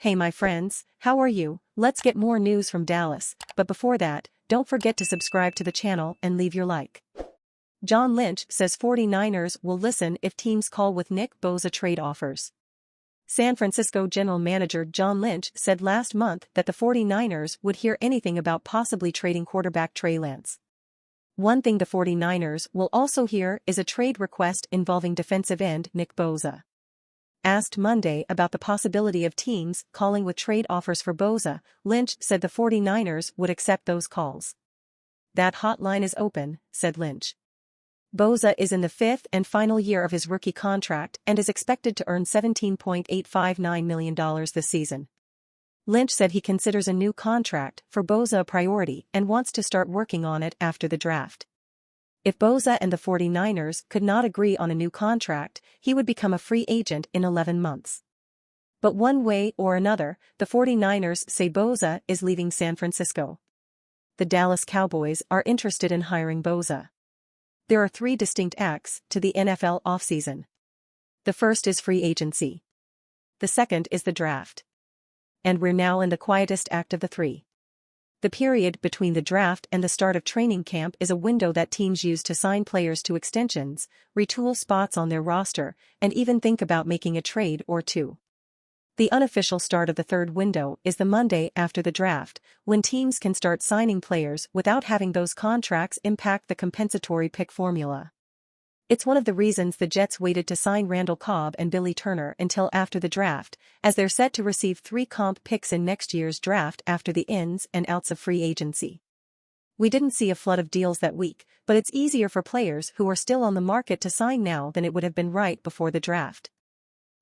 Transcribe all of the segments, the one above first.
Hey my friends, how are you? Let's get more news from Dallas, but before that, don't forget to subscribe to the channel and leave your like. John Lynch says 49ers will listen if teams call with Nick Bosa trade offers. San Francisco general manager John Lynch said last month that the 49ers would hear anything about possibly trading quarterback Trey Lance. One thing the 49ers will also hear is a trade request involving defensive end Nick Bosa. Asked Monday about the possibility of teams calling with trade offers for Bosa, Lynch said the 49ers would accept those calls. That hotline is open, said Lynch. Bosa is in the fifth and final year of his rookie contract and is expected to earn $17.859 million this season. Lynch said he considers a new contract for Bosa a priority and wants to start working on it after the draft. If Bosa and the 49ers could not agree on a new contract, he would become a free agent in 11 months. But one way or another, the 49ers say Bosa is leaving San Francisco. The Dallas Cowboys are interested in hiring Bosa. There are three distinct acts to the NFL offseason. The first is free agency. The second is the draft. And we're now in the quietest act of the three. The period between the draft and the start of training camp is a window that teams use to sign players to extensions, retool spots on their roster, and even think about making a trade or two. The unofficial start of the third window is the Monday after the draft, when teams can start signing players without having those contracts impact the compensatory pick formula. It's one of the reasons the Jets waited to sign Randall Cobb and Billy Turner until after the draft, as they're set to receive 3 comp picks in next year's draft after the ins and outs of free agency. We didn't see a flood of deals that week, but it's easier for players who are still on the market to sign now than it would have been right before the draft.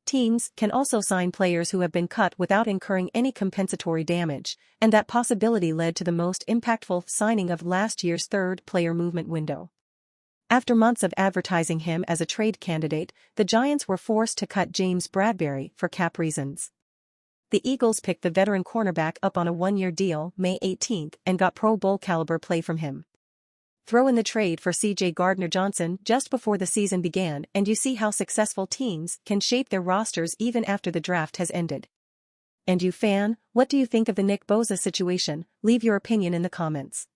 Teams can also sign players who have been cut without incurring any compensatory damage, and that possibility led to the most impactful signing of last year's third player movement window. After months of advertising him as a trade candidate, the Giants were forced to cut James Bradberry for cap reasons. The Eagles picked the veteran cornerback up on a 1-year deal May 18 and got Pro Bowl caliber play from him. Throw in the trade for C.J. Gardner-Johnson just before the season began and you see how successful teams can shape their rosters even after the draft has ended. And you fan, what do you think of the Nick Bosa situation? Leave your opinion in the comments.